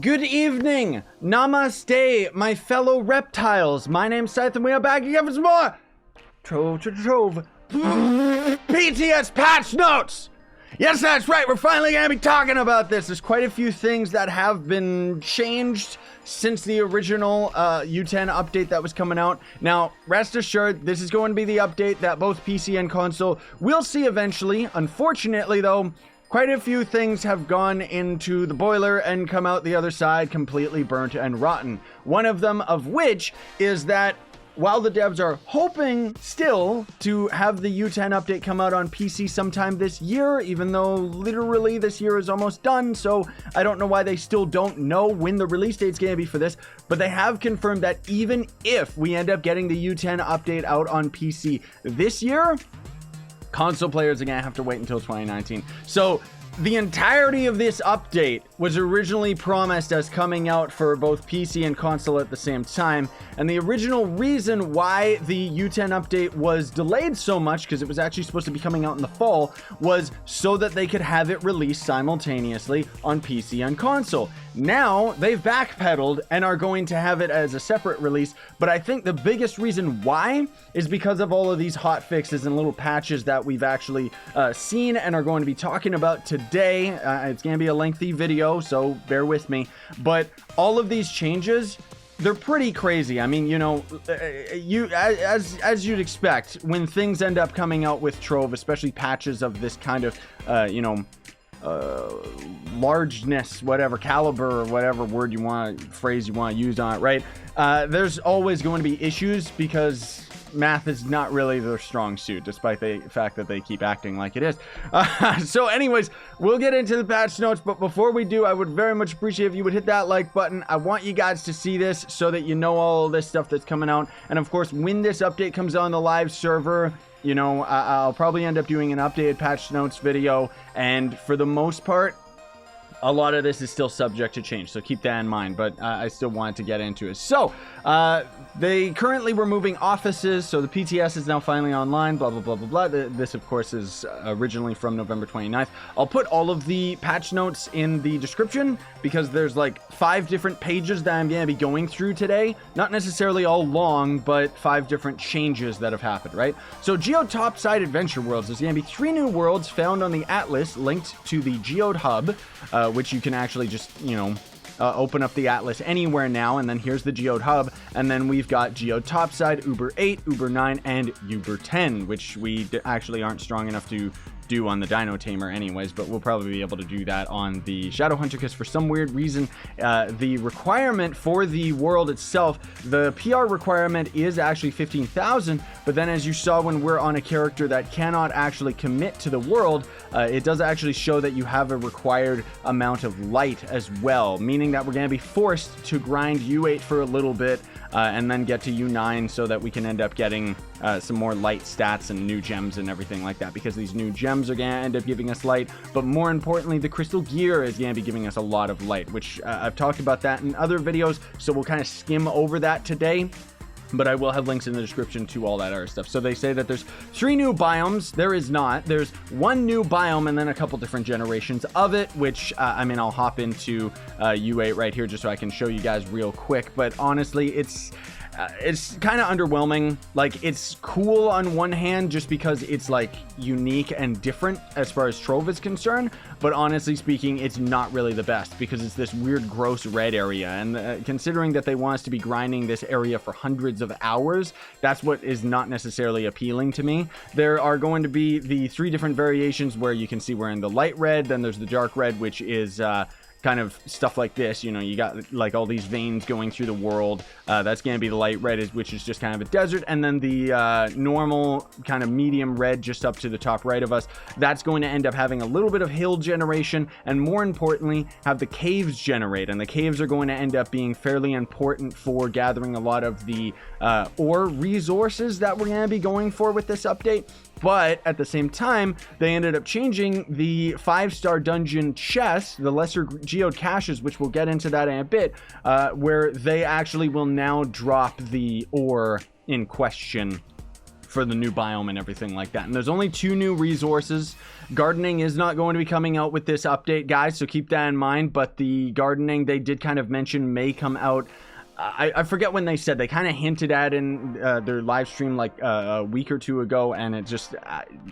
Good evening, namaste, my fellow reptiles. My name's Scythe, and we are back again for some more Trove PTS patch notes. Yes, that's right. We're finally gonna be talking about this. There's quite a few things that have been changed since the original U10 update that was coming out. Now, rest assured, this is going to be the update that both PC and console will see eventually. Unfortunately, though, quite a few things have gone into the boiler and come out the other side completely burnt and rotten. One of them of which is that while the devs are hoping still to have the U10 update come out on PC sometime this year, even though literally this year is almost done, so I don't know why they still don't know when the release date's gonna be for this, but they have confirmed that even if we end up getting the U10 update out on PC this year, console players are gonna have to wait until 2019. So the entirety of this update was originally promised as coming out for both PC and console at the same time, and the original reason why the U10 update was delayed so much, because it was actually supposed to be coming out in the fall, was so that they could have it released simultaneously on PC and console. Now they've backpedaled and are going to have it as a separate release, but I think the biggest reason why is because of all of these hot fixes and little patches that we've actually seen and are going to be talking about today. It's going to be a lengthy video, so bear with me, but all of these changes, they're pretty crazy. I mean, you know, as you'd expect, when things end up coming out with Trove, especially patches of this kind of, you know, largeness, whatever, caliber, or whatever word you want, phrase you want to use on it, right? There's always going to be issues because math is not really their strong suit, despite the fact that they keep acting like it is. So anyways, we'll get into the patch notes, but before we do, I would very much appreciate if you would hit that like button. I want you guys to see this so that you know all this stuff that's coming out. And of course, when this update comes on the live server, you know, I'll probably end up doing an updated patch notes video, and for the most part, a lot of this is still subject to change, so keep that in mind, but I still wanted to get into it. So, they currently were moving offices, so the PTS is now finally online, blah, blah, blah, blah, blah. This, of course, is originally from November 29th. I'll put all of the patch notes in the description, because there's like 5 different pages that I'm going to be going through today. Not necessarily all long, but 5 different changes that have happened, right? So, GEODE Topside Adventure Worlds. There's going to be 3 new worlds found on the Atlas, linked to the GEODE hub, which you can actually just, you know, open up the Atlas anywhere now, and then here's the GEODE hub, and then we've got GEODE Topside, Uber 8, Uber 9, and Uber 10, which we actually aren't strong enough to do on the Dino Tamer anyways, but we'll probably be able to do that on the Shadow Hunter, because for some weird reason, the requirement for the world itself, the PR requirement is actually 15,000, but then as you saw when we're on a character that cannot actually commit to the world, it does actually show that you have a required amount of light as well, meaning that we're going to be forced to grind U8 for a little bit, and then get to U9 so that we can end up getting some more light stats and new gems and everything like that, because these new gems are going to end up giving us light, but more importantly, the crystal gear is going to be giving us a lot of light, which I've talked about that in other videos, so we'll kind of skim over that today. But I will have links in the description to all that other stuff. So they say that there's 3 new biomes. There is not. There's 1 new biome and then a couple different generations of it, which, I mean, I'll hop into U8 right here just so I can show you guys real quick. But honestly, it's kind of underwhelming. Like, it's cool on one hand just because it's like unique and different as far as Trove is concerned, but honestly speaking, it's not really the best because it's this weird gross red area, and considering that they want us to be grinding this area for hundreds of hours, that's what is not necessarily appealing to me. There are going to be the 3 different variations where you can see we're in the light red, then there's the dark red, which is kind of stuff like this, you know, you got like all these veins going through the world. That's going to be the light red, which is just kind of a desert, and then the normal kind of medium red just up to the top right of us, that's going to end up having a little bit of hill generation, and more importantly have the caves generate, and the caves are going to end up being fairly important for gathering a lot of the ore resources that we're going to be going for with this update. But at the same time, they ended up changing the 5-star dungeon chests, the lesser geode caches, which we'll get into that in a bit, where they actually will now drop the ore in question for the new biome and everything like that. And there's only 2 new resources. Gardening is not going to be coming out with this update, guys, so keep that in mind. But the gardening they did kind of mention may come out. I forget when they said. They kind of hinted at in their live stream like a week or 2 ago, and it just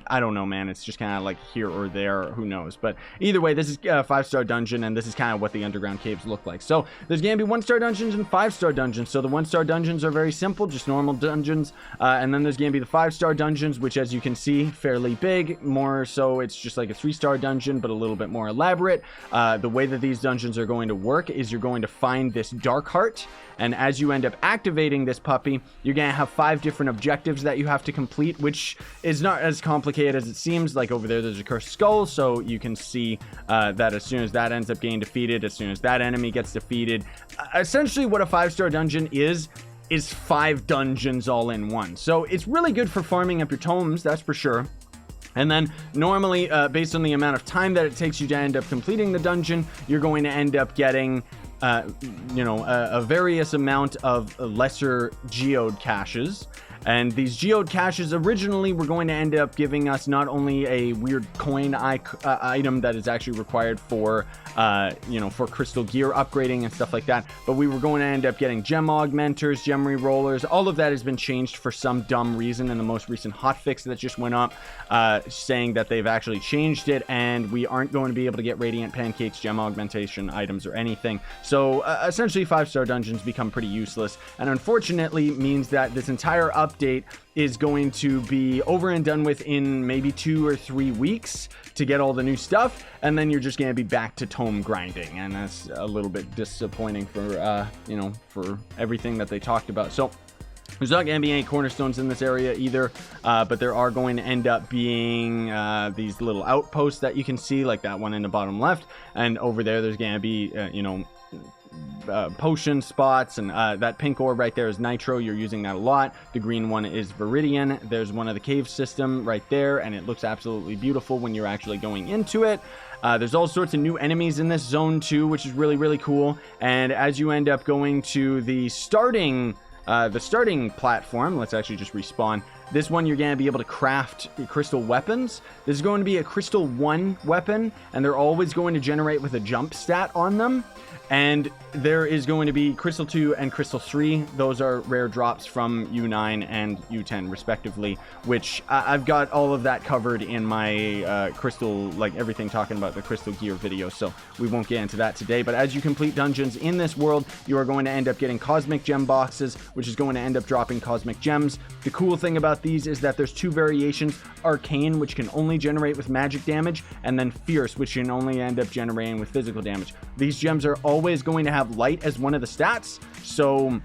I don't know, man. It's just kind of like here or there, who knows. But either way, this is a 5-star dungeon, and this is kind of what the underground caves look like. So there's gonna be 1-star dungeons and 5-star dungeons. So the 1-star dungeons are very simple, just normal dungeons, and then there's gonna be the 5-star dungeons, which, as you can see, fairly big. More so, it's just like a 3-star dungeon, but a little bit more elaborate. The way that these dungeons are going to work is you're going to find this dark heart. And as you end up activating this puppy, you're going to have 5 different objectives that you have to complete, which is not as complicated as it seems. Like over there, there's a cursed skull, so you can see that as soon as that ends up getting defeated, as soon as that enemy gets defeated, essentially what a 5-star dungeon is 5 dungeons all in one. So it's really good for farming up your tomes, that's for sure. And then normally, based on the amount of time that it takes you to end up completing the dungeon, you're going to end up getting a various amount of lesser geode caches. And these geode caches originally were going to end up giving us not only a weird coin item that is actually required for, for crystal gear upgrading and stuff like that, but we were going to end up getting gem augmenters, gem re-rollers. All of that has been changed for some dumb reason in the most recent hotfix that just went up, saying that they've actually changed it, and we aren't going to be able to get radiant pancakes, gem augmentation items, or anything. So essentially 5-star dungeons become pretty useless, and unfortunately means that this entire update is going to be over and done with in maybe 2 or 3 weeks to get all the new stuff, and then you're just going to be back to tome grinding, and that's a little bit disappointing for for everything that they talked about. So there's not going to be any cornerstones in this area either, but there are going to end up being these little outposts that you can see, like that one in the bottom left, and over there's going to be potion spots, and that pink orb right there is nitro. You're using that a lot. The green one is viridian. There's one of the cave system right there, and it looks absolutely beautiful when you're actually going into it. There's all sorts of new enemies in this zone too, which is really, really cool. And as you end up going to the starting platform, let's actually just respawn. This one, you're going to be able to craft crystal weapons. This is going to be a crystal 1 weapon, and they're always going to generate with a jump stat on them. And there is going to be Crystal 2 and Crystal 3. Those are rare drops from U9 and U10 respectively, which I've got all of that covered in my crystal, like everything talking about the crystal gear video, so we won't get into that today. But as you complete dungeons in this world, you are going to end up getting cosmic gem boxes, which is going to end up dropping cosmic gems. The cool thing about these is that there's 2 variations: arcane, which can only generate with magic damage, and then fierce, which can only end up generating with physical damage. These gems are always going to have light as one of the stats, so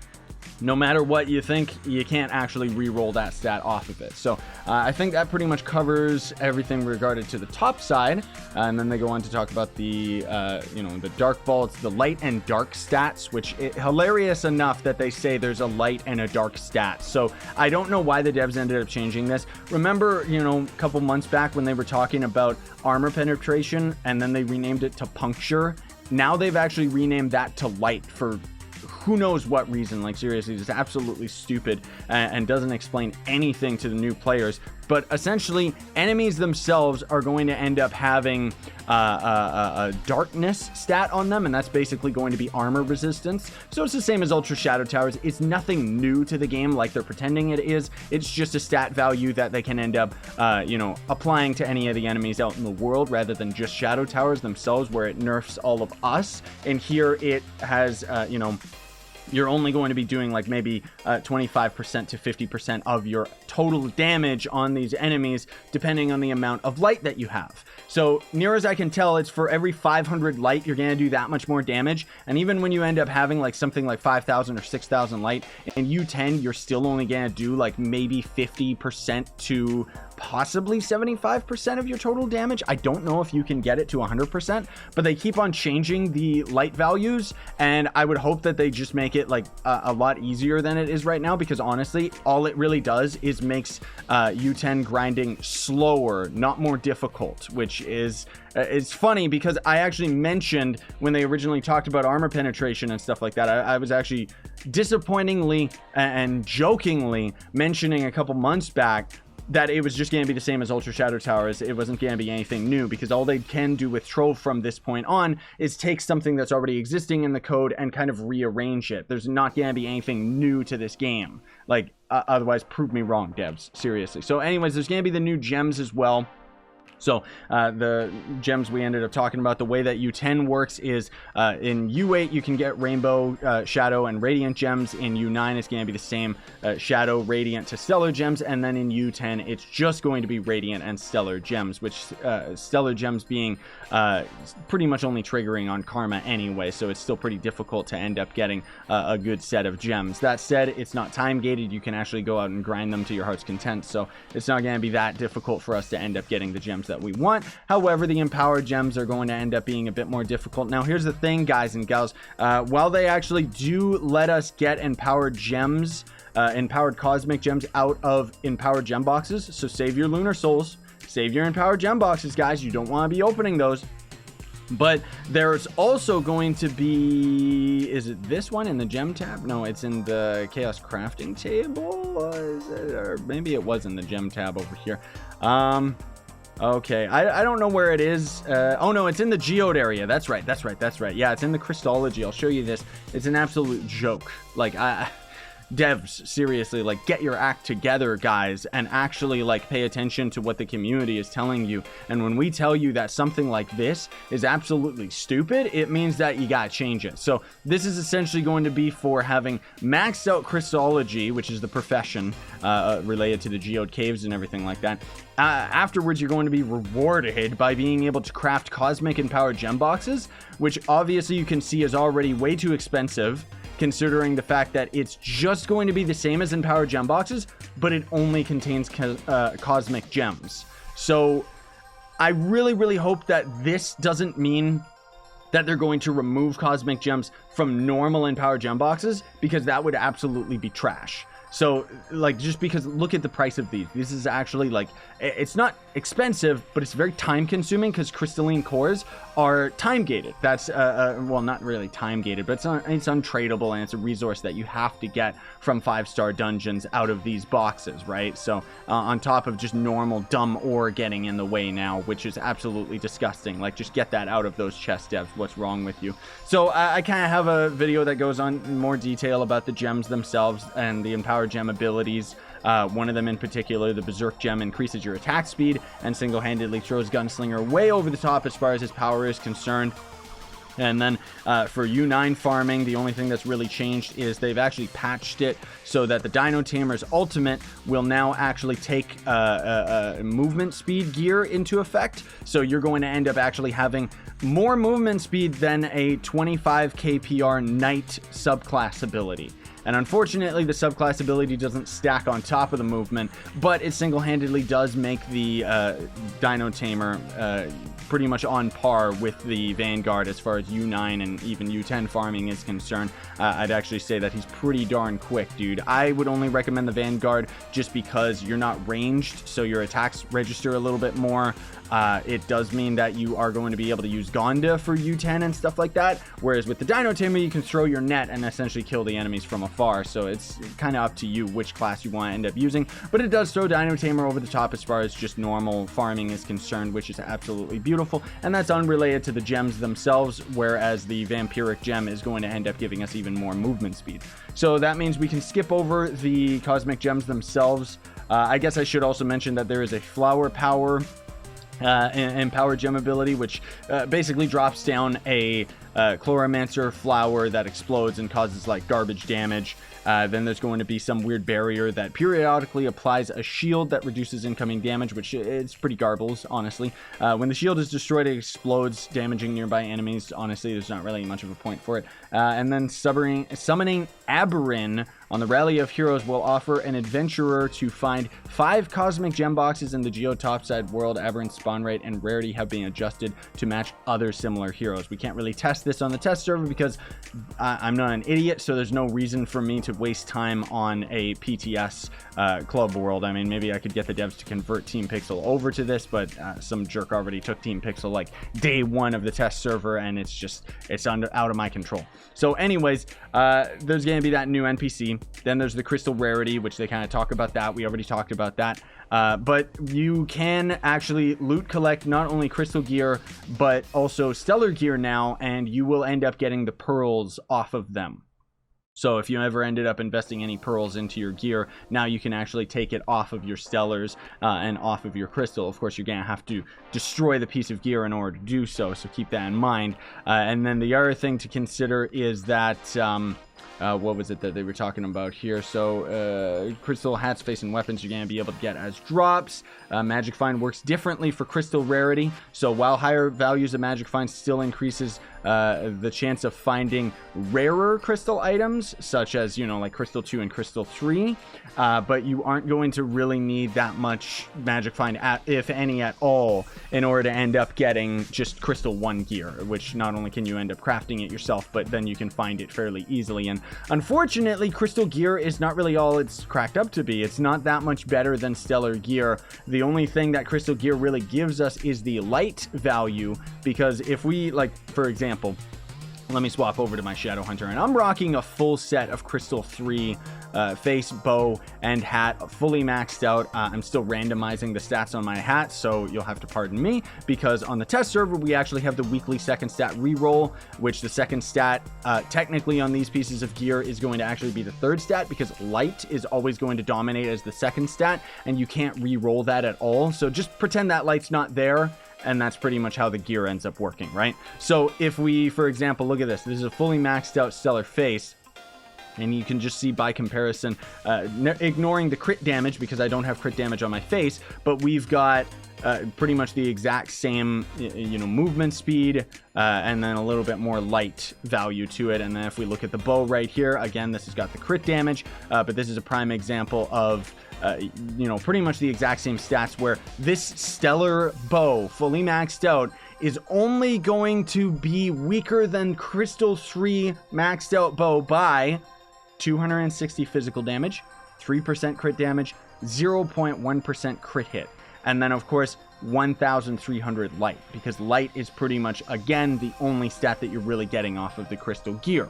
no matter what you think, you can't actually re-roll that stat off of it. So I think that pretty much covers everything regarded to the top side, and then they go on to talk about the the dark vaults, the light and dark stats, which hilarious enough that they say there's a light and a dark stat. So I don't know why the devs ended up changing this. Remember, a couple months back when they were talking about armor penetration, and then they renamed it to puncture. Now they've actually renamed that to light for who knows what reason. Like, seriously, it's absolutely stupid and doesn't explain anything to the new players. But essentially, enemies themselves are going to end up having a darkness stat on them, and that's basically going to be armor resistance. So it's the same as Ultra Shadow Towers. It's nothing new to the game like they're pretending it is. It's just a stat value that they can end up, applying to any of the enemies out in the world, rather than just Shadow Towers themselves, where it nerfs all of us. And here it has, you're only going to be doing like maybe 25% to 50% of your total damage on these enemies, depending on the amount of light that you have. So near as I can tell, it's for every 500 light, you're going to do that much more damage. And even when you end up having like something like 5,000 or 6,000 light, in U10, you're still only going to do like maybe 50% to possibly 75% of your total damage. I don't know if you can get it to 100%, but they keep on changing the light values, and I would hope that they just make it like a lot easier than it is right now, because honestly, all it really does is makes U10 grinding slower, not more difficult, which is it's funny because I actually mentioned when they originally talked about armor penetration and stuff like that, I was actually disappointingly and jokingly mentioning a couple months back that it was just going to be the same as Ultra Shadow Towers. It wasn't going to be anything new, because all they can do with Trove from this point on is take something that's already existing in the code and kind of rearrange it. There's not going to be anything new to this game. Like, otherwise, prove me wrong, devs. Seriously. So anyways, there's going to be the new gems as well. So the gems we ended up talking about, the way that U10 works is in U8 you can get Rainbow, Shadow, and Radiant gems. In U9 it's going to be the same Shadow, Radiant to Stellar gems, and then in U10 it's just going to be Radiant and Stellar gems, which Stellar gems being pretty much only triggering on Karma anyway, so it's still pretty difficult to end up getting a good set of gems. That said, it's not time gated. You can actually go out and grind them to your heart's content, so it's not going to be that difficult for us to end up getting the gems that we want. However, the empowered gems are going to end up being a bit more difficult. Now, here's the thing, guys and gals. While they actually do let us get empowered gems, empowered cosmic gems out of empowered gem boxes, so save your lunar souls, save your empowered gem boxes, guys. You don't want to be opening those. But there's also going to be, is it this one in the gem tab? No, it's in the Chaos crafting table. Or maybe it was in the gem tab over here. Okay, I don't know where it is. Oh no, it's in the GEODE area. That's right. Yeah, it's in the Christology. I'll show you this. It's an absolute joke. Like, devs, seriously, like, get your act together, guys, and actually, like, pay attention to what the community is telling you. And when we tell you that something like this is absolutely stupid, it means that you gotta change it. So this is essentially going to be for having maxed out Christology, which is the profession related to the Geode caves and everything like that. Afterwards, you're going to be rewarded by being able to craft cosmic and powered gem boxes, which obviously you can see is already way too expensive, considering the fact that it's just going to be the same as empowered gem boxes, but it only contains cosmic gems. So I really hope that this doesn't mean that they're going to remove cosmic gems from normal empowered gem boxes, because that would absolutely be trash. So, like, just because, look at the price of these. This is actually, like, it's not expensive, but it's very time consuming, because crystalline cores are time gated. That's, well, not really time gated, but it's untradeable, and it's a resource that you have to get from 5-star dungeons out of these boxes, right? So, on top of just normal dumb ore getting in the way now, which is absolutely disgusting. Like, just get that out of those chest devs. What's wrong with you? So, I kind of have a video that goes on in more detail about the gems themselves and the empowered gem abilities. One of them in particular, the Berserk gem, increases your attack speed and single-handedly throws Gunslinger way over the top as far as his power is concerned. And then for U9 farming, the only thing that's really changed is they've actually patched it so that the Dino Tamer's ultimate will now actually take movement speed gear into effect. So you're going to end up actually having more movement speed than a 25 kpr Knight subclass ability. And unfortunately, the subclass ability doesn't stack on top of the movement, but it single-handedly does make the Dino Tamer pretty much on par with the Vanguard as far as U9 and even U10 farming is concerned. I'd actually say that he's pretty darn quick, dude. I would only recommend the Vanguard just because you're not ranged, so your attacks register a little bit more. It does mean that you are going to be able to use Gonda for U10 and stuff like that, whereas with the Dino Tamer you can throw your net and essentially kill the enemies from afar, so it's kind of up to you which class you want to end up using, but it does throw Dino Tamer over the top as far as just normal farming is concerned, which is absolutely beautiful, and that's unrelated to the gems themselves, whereas the Vampiric gem is going to end up giving us even more movement speed. So that means we can skip over the cosmic gems themselves. I guess I should also mention that there is a flower power empowered gem ability, which basically drops down a Chloromancer flower that explodes and causes like garbage damage. Then there's going to be some weird barrier that periodically applies a shield that reduces incoming damage, which is pretty garbles, honestly. When the shield is destroyed, it explodes, damaging nearby enemies. Honestly, there's not really much of a point for it. And then summoning Aberrin on the Rally of Heroes will offer an adventurer to find 5 cosmic gem boxes in the GEODE topside world. Aberrin's spawn rate and rarity have been adjusted to match other similar heroes. We can't really test this on the test server because I'm not an idiot, so there's no reason for me to waste time on a PTS club world. I mean, maybe I could get the devs to convert Team Pixel over to this, but some jerk already took Team Pixel like day 1 of the test server, and it's out of my control. So anyways, there's going to be that new NPC. Then there's the crystal rarity, which they kind of talk about that. We already talked about that. But you can actually loot collect not only crystal gear, but also stellar gear now, and you will end up getting the pearls off of them. So if you ever ended up investing any pearls into your gear, now you can actually take it off of your stellars and off of your crystal. Of course, you're going to have to destroy the piece of gear in order to do so, so keep that in mind. And then the other thing to consider is that... what was it that they were talking about here? So crystal hats, face, and weapons you're going to be able to get as drops. Magic Find works differently for crystal rarity. So while higher values of Magic Find still increases the chance of finding rarer crystal items, such as, you know, like Crystal 2 and Crystal 3, but you aren't going to really need that much Magic Find, if any at all, in order to end up getting just Crystal 1 gear, which not only can you end up crafting it yourself, but then you can find it fairly easily. And unfortunately, crystal gear is not really all it's cracked up to be. It's not that much better than stellar gear. The only thing that crystal gear really gives us is the light value, because if we, like, for example, let me swap over to my Shadow Hunter, and I'm rocking a full set of Crystal 3 face, bow, and hat, fully maxed out. I'm still randomizing the stats on my hat, so you'll have to pardon me, because on the test server, we actually have the weekly second stat reroll, which the second stat, technically on these pieces of gear, is going to actually be the third stat, because light is always going to dominate as the second stat, and you can't reroll that at all. So just pretend that light's not there, and that's pretty much how the gear ends up working, right? So if we, for example, look at this. This is a fully maxed out stellar face. And you can just see by comparison, ignoring the crit damage because I don't have crit damage on my face, but we've got pretty much the exact same, you know, movement speed, and then a little bit more light value to it. And then if we look at the bow right here, again, this has got the crit damage, but this is a prime example of, you know, pretty much the exact same stats, where this stellar bow, fully maxed out, is only going to be weaker than Crystal 3 maxed out bow by 260 physical damage, 3% crit damage, 0.1% crit hit. And then, of course, 1,300 light, because light is pretty much, again, the only stat that you're really getting off of the crystal gear.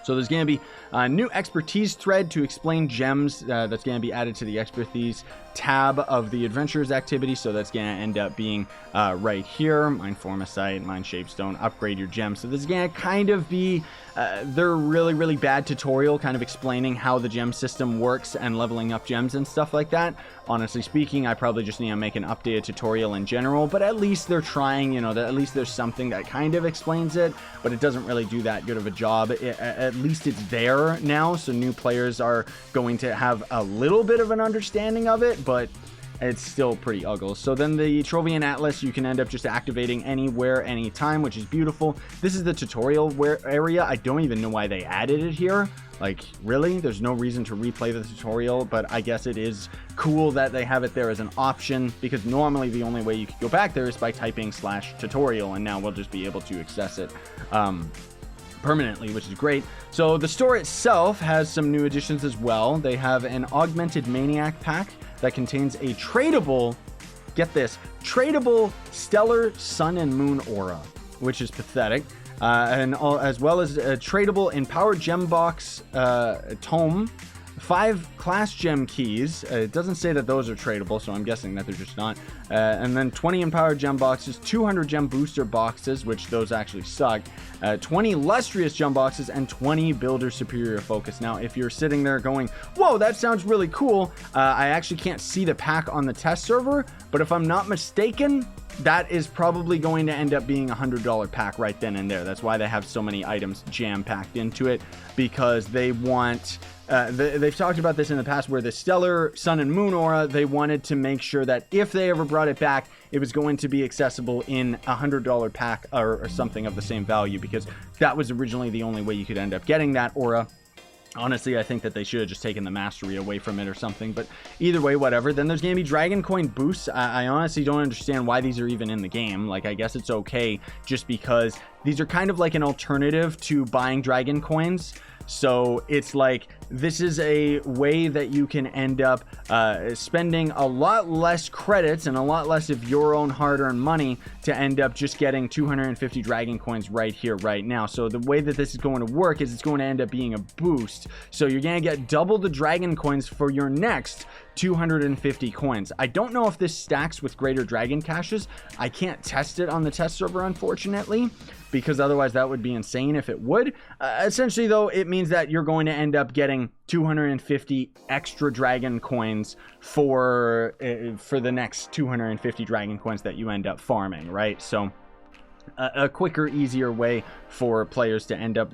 So there's going to be a new expertise thread to explain gems that's going to be added to the expertise tab of the adventurers activity. So that's going to end up being right here. Mine Formicite, Mine Shapestone, upgrade your gems. So this is going to kind of be their really bad tutorial, kind of explaining how the gem system works and leveling up gems and stuff like that. Honestly speaking, I probably just need to make an updated tutorial in general, but at least they're trying, you know, that at least there's something that kind of explains it, but it doesn't really do that good of a job. At least it's there now, so new players are going to have a little bit of an understanding of it, but it's still pretty ugly. So then the Trove Atlas, you can end up just activating anywhere, anytime, which is beautiful. This is the tutorial area. I don't even know why they added it here. Like, really? There's no reason to replay the tutorial, but I guess it is cool that they have it there as an option, because normally the only way you could go back there is by typing /tutorial, and now we'll just be able to access it permanently, which is great. So the store itself has some new additions as well. They have an Augmented Maniac pack that contains a tradable, get this, tradable Stellar Sun and Moon Aura, which is pathetic. As well as a tradable Empowered Gem Box Tome, 5 class gem keys. It doesn't say that those are tradable, so I'm guessing that they're just not. And then 20 Empowered Gem Boxes, 200 Gem Booster Boxes, which those actually suck, 20 Lustrous Gem Boxes, and 20 Builder Superior Focus. Now, if you're sitting there going, whoa, that sounds really cool, I actually can't see the pack on the test server, but if I'm not mistaken, that is probably going to end up being $100 pack right then and there. That's why they have so many items jam-packed into it, because they want... they've talked about this in the past, where the Stellar Sun and Moon Aura, they wanted to make sure that if they ever brought it back, it was going to be accessible in a $100 pack or something of the same value, because that was originally the only way you could end up getting that aura. Honestly, I think that they should have just taken the mastery away from it or something, but either way, whatever. Then there's going to be Dragon Coin boosts. I honestly don't understand why these are even in the game. Like, I guess it's okay just because these are kind of like an alternative to buying Dragon Coins. So it's like, this is a way that you can end up spending a lot less credits and a lot less of your own hard-earned money to end up just getting 250 Dragon Coins right here, right now. So the way that this is going to work is it's going to end up being a boost. So you're going to get double the Dragon Coins for your next 250 coins. I don't know if this stacks with greater dragon caches. I can't test it on the test server, unfortunately, because otherwise that would be insane if it would. Essentially, though, it means that you're going to end up getting 250 extra dragon coins for the next 250 dragon coins that you end up farming, right? So a quicker, easier way for players to end up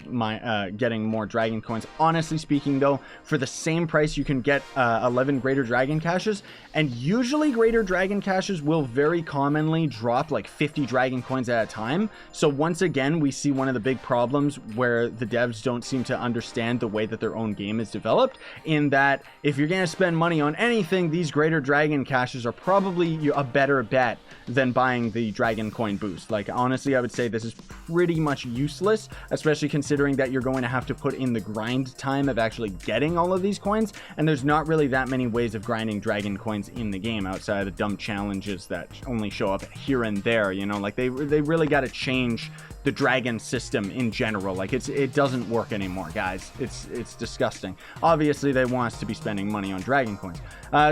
getting more dragon coins. Honestly speaking, though, for the same price, you can get 11 greater dragon caches, and usually greater dragon caches will very commonly drop like 50 dragon coins at a time. So once again, we see one of the big problems where the devs don't seem to understand the way that their own game is developed, in that if you're going to spend money on anything, these greater dragon caches are probably a better bet than buying the dragon coin boost. Like, honestly, I would say this is pretty much useless, especially considering that you're going to have to put in the grind time of actually getting all of these coins, and there's not really that many ways of grinding dragon coins in the game outside of the dumb challenges that only show up here and there, you know? Like, they really got to change the dragon system in general. Like, it doesn't work anymore, guys. It's disgusting. Obviously, they want us to be spending money on dragon coins.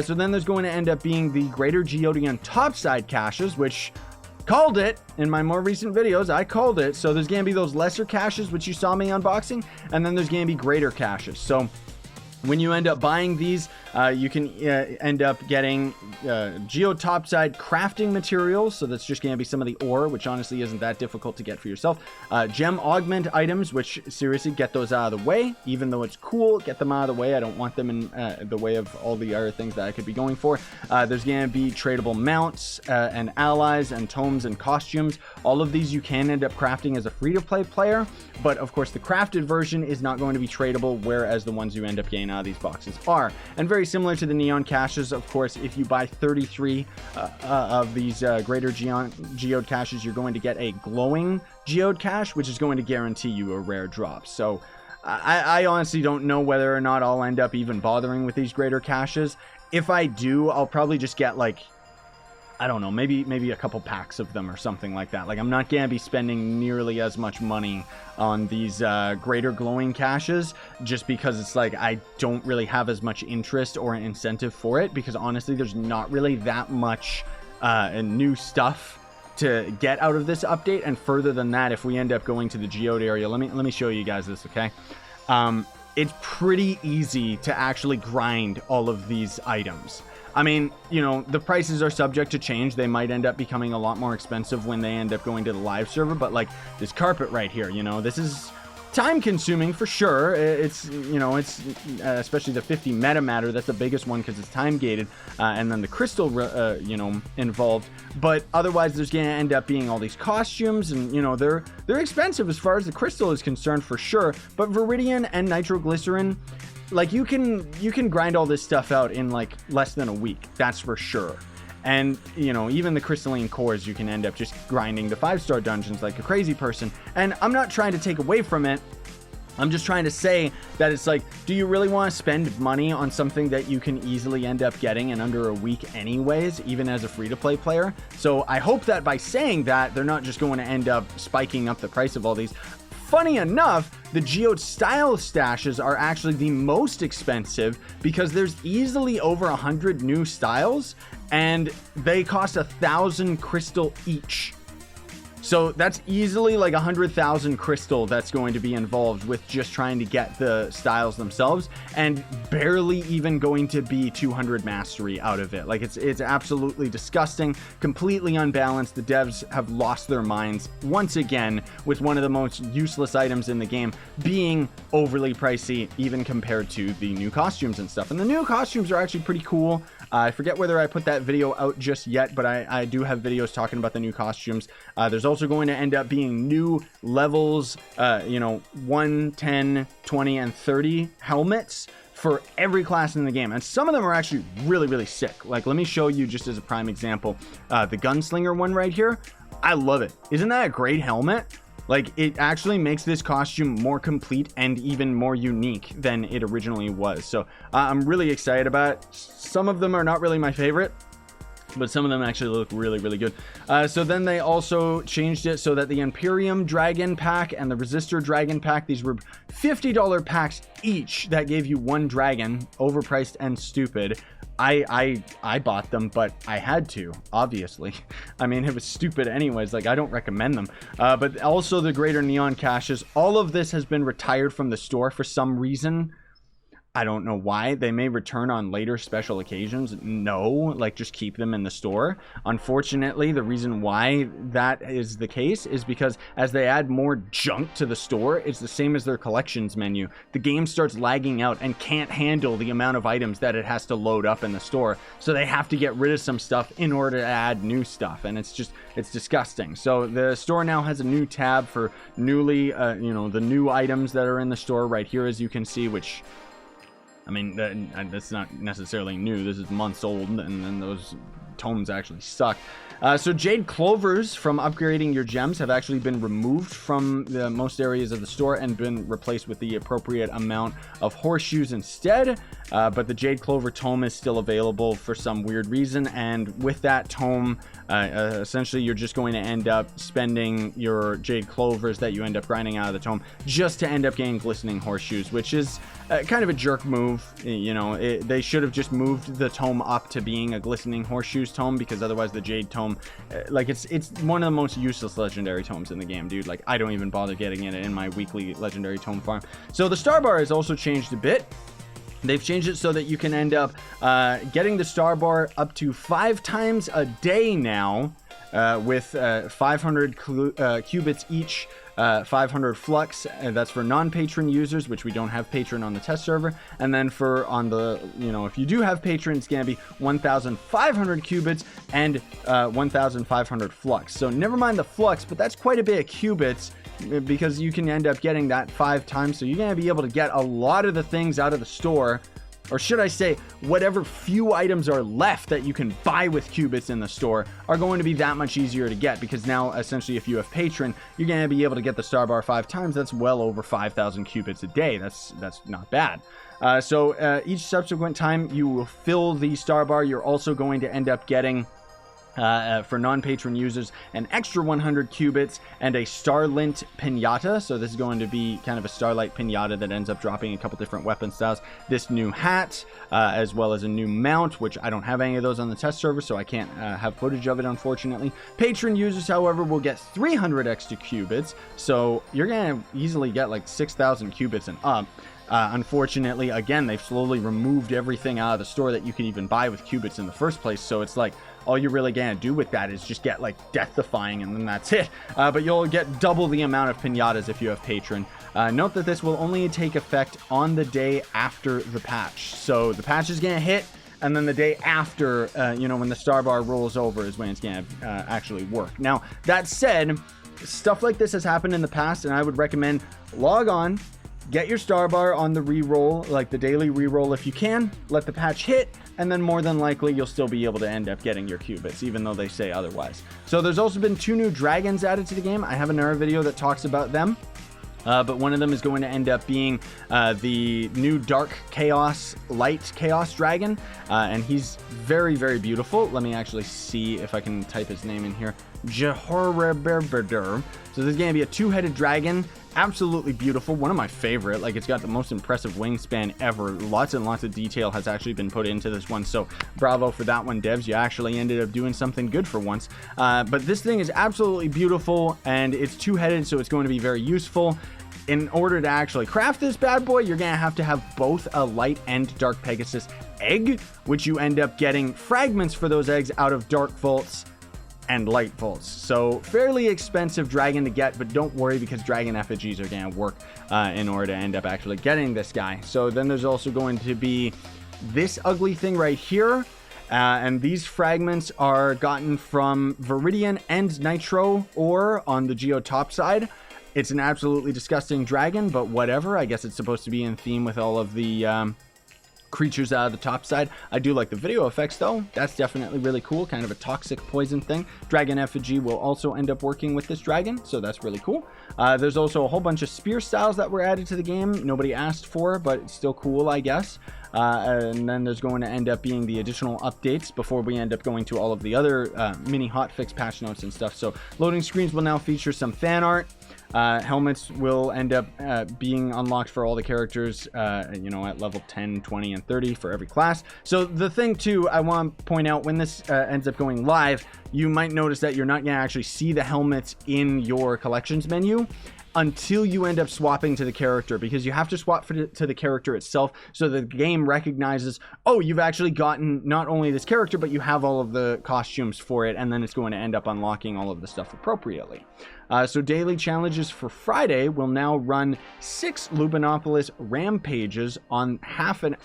So then there's going to end up being the greater GEODE and topside caches, which called it in my more recent videos. I called it. So there's going to be those lesser caches, which you saw me unboxing, and then there's going to be greater caches. So when you end up buying these, you can end up getting GEODE topside crafting materials. So that's just going to be some of the ore, which honestly isn't that difficult to get for yourself. Gem augment items, which seriously, get those out of the way. Even though it's cool, get them out of the way. I don't want them in the way of all the other things that I could be going for. There's going to be tradable mounts and allies and tomes and costumes. All of these you can end up crafting as a free-to-play player, but of course the crafted version is not going to be tradable, whereas the ones you end up getting out of these boxes are. And very similar to the neon caches, of course, if you buy 33 of these greater GEODE caches, you're going to get a glowing GEODE cache, which is going to guarantee you a rare drop. So I honestly don't know whether or not I'll end up even bothering with these greater caches. If I do, I'll probably just get, like, I don't know, maybe a couple packs of them or something like that. Like, I'm not gonna be spending nearly as much money on these greater glowing caches, just because it's like I don't really have as much interest or an incentive for it, because honestly there's not really that much new stuff to get out of this update. And further than that, if we end up going to the GEODE area, let me show you guys this, okay? It's pretty easy to actually grind all of these items. I mean, you know, the prices are subject to change. They might end up becoming a lot more expensive when they end up going to the live server, but like this carpet right here, you know, this is time consuming for sure. It's, you know, it's especially the 50 meta matter, that's the biggest one because it's time gated, and then the crystal you know, involved. But otherwise there's gonna end up being all these costumes, and you know, they're expensive as far as the crystal is concerned for sure. But Viridian and nitroglycerin, like, you can grind all this stuff out in like less than a week, that's for sure. And you know, even the crystalline cores, you can end up just grinding the 5-star dungeons like a crazy person. And I'm not trying to take away from it, I'm just trying to say that it's like, do you really want to spend money on something that you can easily end up getting in under a week anyways, even as a free-to-play player? So I hope that by saying that, they're not just going to end up spiking up the price of all these. Funny enough, the GEODE style stashes are actually the most expensive, because there's easily over 100 new styles and they cost 1,000 crystal each. So that's easily like 100,000 crystal that's going to be involved with just trying to get the styles themselves, and barely even going to be 200 mastery out of it. Like it's absolutely disgusting, completely unbalanced. The devs have lost their minds once again with one of the most useless items in the game being overly pricey, even compared to the new costumes and stuff. And the new costumes are actually pretty cool. I forget whether I put that video out just yet, but I do have videos talking about the new costumes. There's also going to end up being new levels, 1, 10, 20, and 30 helmets for every class in the game. And some of them are actually really, really sick. Like, let me show you just as a prime example. The gunslinger one right here. I love it. Isn't that a great helmet? Like, it actually makes this costume more complete and even more unique than it originally was. So I'm really excited about it. Some of them are not really my favorite, but some of them actually look really, really good. So then they also changed it so that the Imperium Dragon Pack and the Resistor Dragon Pack, these were $50 packs each that gave you one dragon, overpriced and stupid. I bought them, but I had to, obviously. I mean, it was stupid anyways. Like, I don't recommend them. But also the Greater Neon Caches. All of this has been retired from the store for some reason. I don't know why. They may return on later special occasions. No, like, just keep them in the store. Unfortunately, the reason why that is the case is because as they add more junk to the store, it's the same as their collections menu. The game starts lagging out and can't handle the amount of items that it has to load up in the store. So they have to get rid of some stuff in order to add new stuff. And it's disgusting. So the store now has a new tab for newly, the new items that are in the store right here, as you can see, which, I mean, that's not necessarily new. This is months old, and then those tomes actually suck. So Jade Clovers from upgrading your gems have actually been removed from the most areas of the store and been replaced with the appropriate amount of horseshoes instead. But the Jade Clover tome is still available for some weird reason, and with that tome, essentially you're just going to end up spending your Jade Clovers that you end up grinding out of the tome just to end up getting glistening horseshoes, which is kind of a jerk move. They should have just moved the tome up to being a glistening horseshoes tome, because otherwise the Jade tome, it's one of the most useless legendary tomes in the game, dude. Like, I don't even bother getting it in my weekly legendary tome farm. So the star bar has also changed a bit. They've changed it so that you can end up getting the star bar up to 5 times a day now, with 500 cubits each, 500 flux, and that's for non-patron users, which we don't have patron on the test server. And then if you do have patron, it's gonna be 1,500 cubits and 1,500 flux. So never mind the flux, but that's quite a bit of cubits, because you can end up getting that 5 times. So you're gonna be able to get a lot of the things out of the store, or should I say, whatever few items are left that you can buy with cubits in the store are going to be that much easier to get, because now essentially if you have patron, you're going to be able to get the star bar 5 times. That's well over 5,000 cubits a day. That's not bad. So each subsequent time you will fill the star bar, you're also going to end up getting, for non-patron users, an extra 100 cubits and a Starlint Pinata. So this is going to be kind of a Starlight Pinata that ends up dropping a couple different weapon styles. This new hat, as well as a new mount, which I don't have any of those on the test server, so I can't have footage of it, unfortunately. Patron users, however, will get 300 extra cubits. So you're going to easily get like 6,000 cubits and up. Unfortunately, again, they've slowly removed everything out of the store that you can even buy with cubits in the first place. So it's like, all you're really gonna do with that is just get like Death Defying, and then that's it. But you'll get double the amount of pinatas if you have patron. Note that this will only take effect on the day after the patch. So the patch is gonna hit, and then the day after, when the star bar rolls over is when it's gonna actually work. Now, that said, stuff like this has happened in the past, and I would recommend log on, get your star bar on the reroll, like the daily reroll if you can, let the patch hit, and then more than likely you'll still be able to end up getting your cubits, even though they say otherwise. So there's also been 2 new dragons added to the game. I have another video that talks about them. But one of them is going to end up being the new Dark Chaos, Light Chaos Dragon. And he's very, very beautiful. Let me actually see if I can type his name in here. Jehoraberberder. So this is going to be a 2-headed dragon. absolutely beautiful. One of my favorite. Like, it's got the most impressive wingspan ever. Lots and lots of detail has actually been put into this one, so bravo for that one, devs. You actually ended up doing something good for once. But this thing is absolutely beautiful, and it's two-headed, so it's going to be very useful. In order to actually craft this bad boy, you're going to have both a light and dark Pegasus egg, which you end up getting fragments for those eggs out of dark vaults and light vaults. So fairly expensive dragon to get, but don't worry, because dragon effigies are going to work in order to end up actually getting this guy. So then there's also going to be this ugly thing right here. And these fragments are gotten from Viridian and Nitro ore on the GEODE topside. It's an absolutely disgusting dragon, but whatever. I guess it's supposed to be in theme with all of the creatures out of the topside. I do like the video effects, though. That's definitely really cool. Kind of a toxic poison thing. Dragon effigy will also end up working with this dragon, so that's really cool. There's also a whole bunch of spear styles that were added to the game. Nobody asked for, but it's still cool, I guess. And then there's going to end up being the additional updates before we end up going to all of the other mini hotfix patch notes and stuff. So loading screens will now feature some fan art. Helmets will end up being unlocked for all the characters, you know, at level 10, 20, and 30 for every class. So the thing, too, I want to point out, when this ends up going live, you might notice that you're not going to actually see the helmets in your collections menu until you end up swapping to the character, because you have to swap to the character itself, so the game recognizes, oh, you've actually gotten not only this character, but you have all of the costumes for it, and then it's going to end up unlocking all of the stuff appropriately. So daily challenges for Friday will now run 6 Lubinopolis rampages on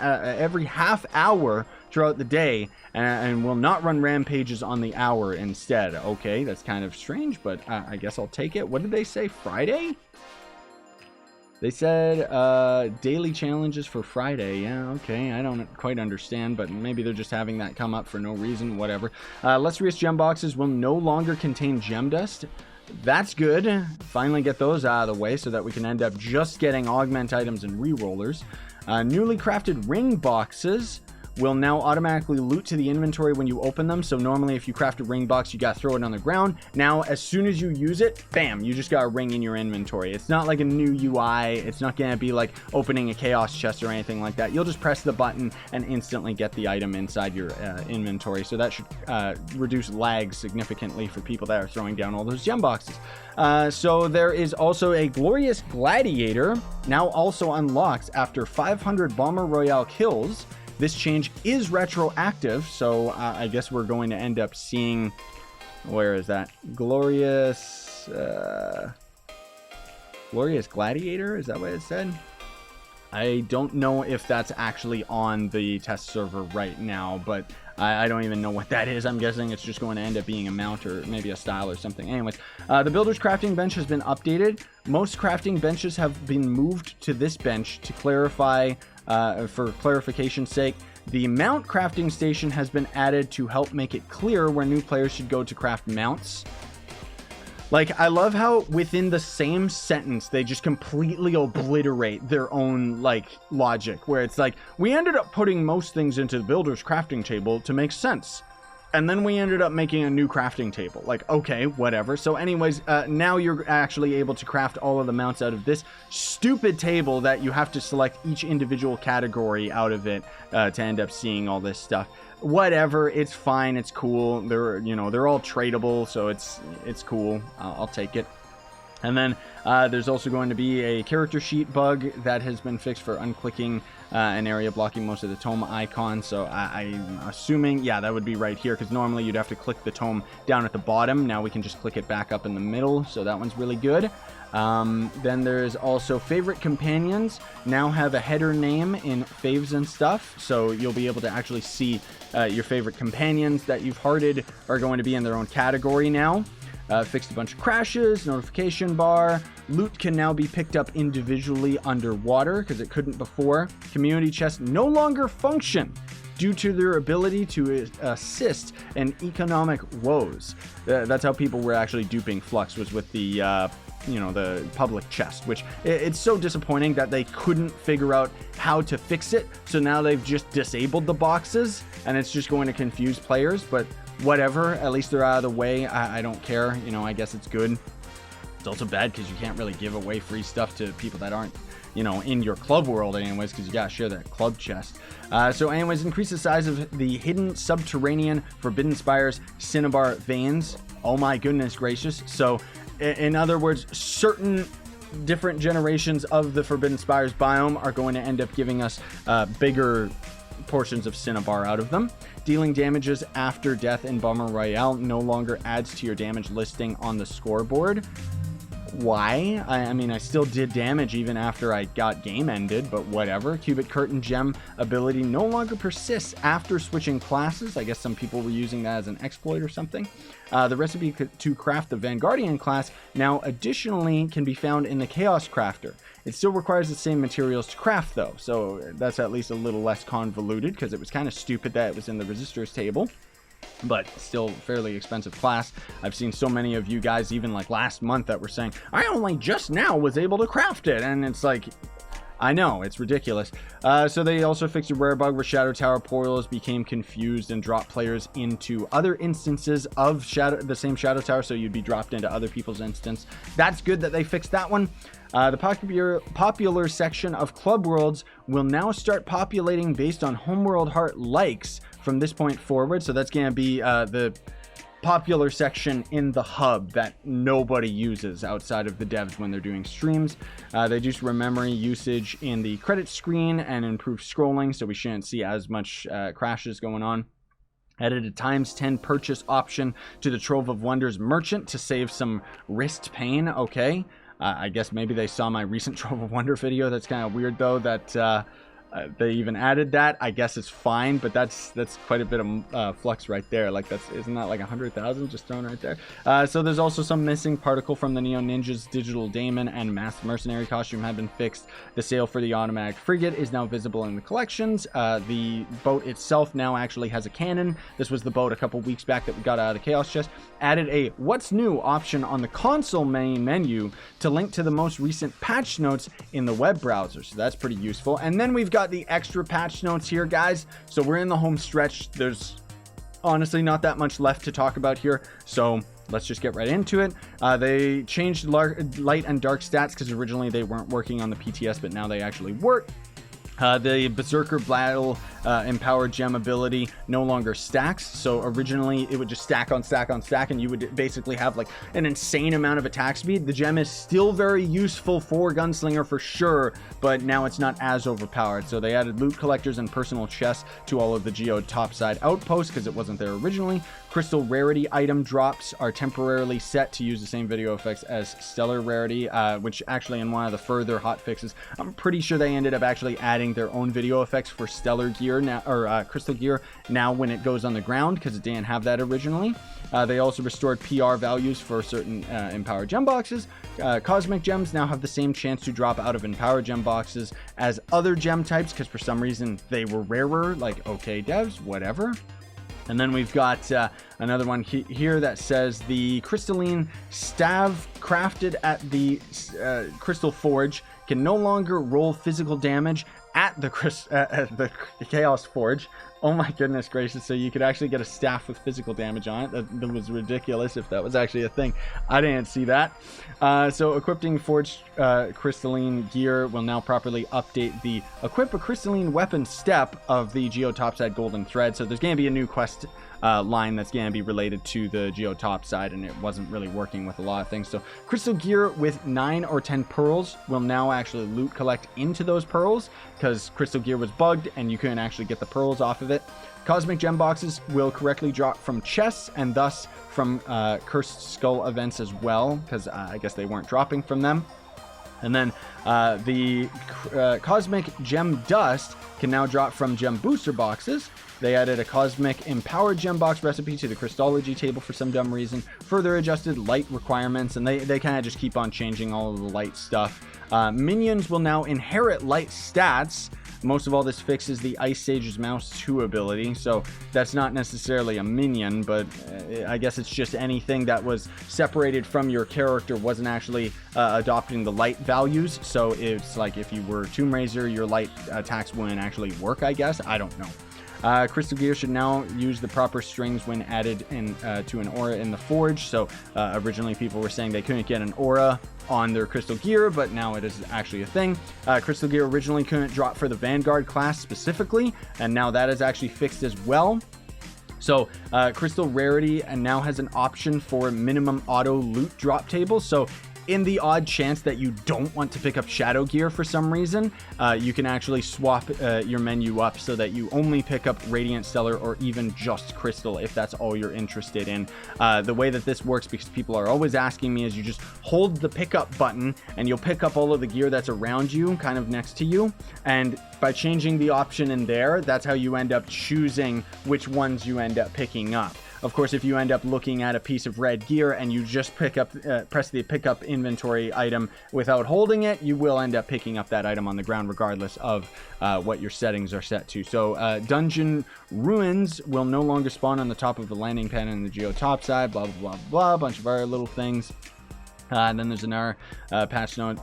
every half hour throughout the day, and will not run rampages on the hour instead. Okay, that's kind of strange, but I guess I'll take it. What did they say? Friday? They said daily challenges for Friday. Yeah, okay. I don't quite understand, but maybe they're just having that come up for no reason. Whatever. Lustrous gem boxes will no longer contain gem dust. That's good. Finally get those out of the way so that we can end up just getting augment items and rerollers. Newly crafted ring boxes will now automatically loot to the inventory when you open them. So normally if you craft a ring box, you got to throw it on the ground. Now, as soon as you use it, bam, you just got a ring in your inventory. It's not like a new UI. It's not going to be like opening a Chaos chest or anything like that. You'll just press the button and instantly get the item inside your inventory. So that should reduce lag significantly for people that are throwing down all those gem boxes. So there is also a Glorious Gladiator, now also unlocked after 500 Bomber Royale kills. This change is retroactive, so I guess we're going to end up seeing, where is that? Glorious Gladiator? Is that what it said? I don't know if that's actually on the test server right now, but I don't even know what that is. I'm guessing it's just going to end up being a mount or maybe a style or something. Anyways, the Builder's Crafting Bench has been updated. Most crafting benches have been moved to this bench to clarify, for clarification's sake. The mount crafting station has been added to help make it clear where new players should go to craft mounts. Like, I love how within the same sentence, they just completely obliterate their own, like, logic. Where it's like, we ended up putting most things into the Builder's Crafting Table to make sense. And then we ended up making a new crafting table. Like, okay, whatever. So anyways, now you're actually able to craft all of the mounts out of this stupid table that you have to select each individual category out of it to end up seeing all this stuff. Whatever, it's fine, it's cool. They're, you know, they're all tradable, so it's cool. I'll take it. And then there's also going to be a character sheet bug that has been fixed for unclicking an area blocking most of the tome icons. So I'm assuming, yeah, that would be right here, because normally you'd have to click the tome down at the bottom. Now we can just click it back up in the middle, so that one's really good. Then there's also favorite companions now have a header name in faves and stuff, so you'll be able to actually see your favorite companions that you've hearted are going to be in their own category now. Fixed a bunch of crashes, notification bar. Loot can now be picked up individually underwater because it couldn't before. Community chests no longer function due to their ability to assist in economic woes. That's how people were actually duping Flux, was with the the public chest, which it's so disappointing that they couldn't figure out how to fix it. So now they've just disabled the boxes and it's just going to confuse players, but whatever, at least they're out of the way. I don't care, I guess it's good. It's also bad because you can't really give away free stuff to people that aren't, you know, in your club world anyways, because you gotta share that club chest. So anyways, increase the size of the hidden subterranean Forbidden Spires Cinnabar veins. Oh my goodness gracious. So in other words, certain different generations of the Forbidden Spires biome are going to end up giving us bigger portions of Cinnabar out of them. Dealing damages after death in Bomber Royale no longer adds to your damage listing on the scoreboard. Why? I mean, I still did damage even after I got game ended, but whatever. Cubic Curtain Gem ability no longer persists after switching classes. I guess some people were using that as an exploit or something. The recipe to craft the Vanguardian class now additionally can be found in the Chaos Crafter. It still requires the same materials to craft though, so that's at least a little less convoluted, because it was kind of stupid that it was in the resistors table. But still fairly expensive class. I've seen so many of you guys even like last month that were saying, I only just now was able to craft it, and it's like, I know, it's ridiculous. So they also fixed a rare bug where Shadow Tower portals became confused and dropped players into other instances of the same Shadow Tower, so you'd be dropped into other people's instance. That's good that they fixed that one. The popular section of Club Worlds will now start populating based on Homeworld Heart likes from this point forward. So that's going to be the popular section in the hub that nobody uses outside of the devs when they're doing streams. They reduced memory usage in the credit screen and improved scrolling, so we shouldn't see as much crashes going on. Added a ×10 purchase option to the Trove of Wonders merchant to save some wrist pain. Okay. I guess maybe they saw my recent Trove of Wonder video. That's kind of weird though that they even added that. I guess it's fine, but that's quite a bit of flux right there. Like isn't that like 100,000 just thrown right there? So there's also some missing particle from the Neo Ninja's Digital Daemon and Masked Mercenary costume have been fixed. The sale for the automatic frigate is now visible in the collections. The boat itself now actually has a cannon. This was the boat a couple weeks back that we got out of the Chaos chest. Added a what's new option on the console main menu to link to the most recent patch notes in the web browser. So that's pretty useful. And then we've got the extra patch notes here, guys. So we're in the home stretch. There's honestly not that much left to talk about here, so let's just get right into it. They changed light and dark stats because originally they weren't working on the PTS, but now they actually work. The Berserker Battle Empowered Gem ability no longer stacks. So originally it would just stack on stack on stack, and you would basically have like an insane amount of attack speed. The gem is still very useful for Gunslinger for sure, but now it's not as overpowered. So they added loot collectors and personal chests to all of the GEODE topside outposts because it wasn't there originally. Crystal Rarity item drops are temporarily set to use the same video effects as Stellar Rarity, which actually in one of the further hotfixes, I'm pretty sure they ended up actually adding their own video effects for Stellar gear now, or Crystal gear now when it goes on the ground, because it didn't have that originally. They also restored PR values for certain Empowered Gem boxes. Cosmic Gems now have the same chance to drop out of Empowered Gem boxes as other gem types, because for some reason they were rarer. Like, okay, devs, whatever. And then we've got another one here that says the crystalline staff crafted at the Crystal Forge can no longer roll physical damage at the Chaos Forge. Oh my goodness gracious. So you could actually get a staff with physical damage on it. That was ridiculous if that was actually a thing. I didn't see that. So equipping forged crystalline gear will now properly update the equip a crystalline weapon step of the GEODE Topside Golden Thread. So there's going to be a new quest line that's going to be related to the GEODE Topside, and it wasn't really working with a lot of things. So crystal gear with 9 or 10 pearls will now actually loot collect into those pearls, because crystal gear was bugged and you couldn't actually get the pearls off of it. Cosmic gem boxes will correctly drop from chests and thus from Cursed Skull events as well, because I guess they weren't dropping from them. And then the Cosmic Gem Dust can now drop from gem booster boxes. They added a Cosmic Empowered Gem Box recipe to the Crystology table for some dumb reason. Further adjusted light requirements, and they kind of just keep on changing all of the light stuff. Minions will now inherit light stats. Most of all, this fixes the Ice Sage's Mouse 2 ability, so that's not necessarily a minion, but I guess it's just anything that was separated from your character wasn't actually adopting the light values. So it's like if you were Tomb Raider, your light attacks wouldn't actually work, I guess. I don't know. Crystal gear should now use the proper strings when added in to an aura in the forge. So originally people were saying they couldn't get an aura on their crystal gear, but now it is actually a thing. Crystal gear originally couldn't drop for the Vanguard class specifically, and now that is actually fixed as well. So crystal rarity and now has an option for minimum auto loot drop tables. So in the odd chance that you don't want to pick up shadow gear for some reason, you can actually swap your menu up so that you only pick up radiant, stellar, or even just crystal if that's all you're interested in. The way that this works, because people are always asking me, is you just hold the pickup button and you'll pick up all of the gear that's around you, kind of next to you, and by changing the option in there, that's how you end up choosing which ones you end up picking up. Of course, if you end up looking at a piece of red gear and you just press the pickup inventory item without holding it, you will end up picking up that item on the ground regardless of what your settings are set to. So dungeon ruins will no longer spawn on the top of the landing pad in the GEODE topside, blah, blah, blah, blah, a bunch of other little things. And then there's another patch note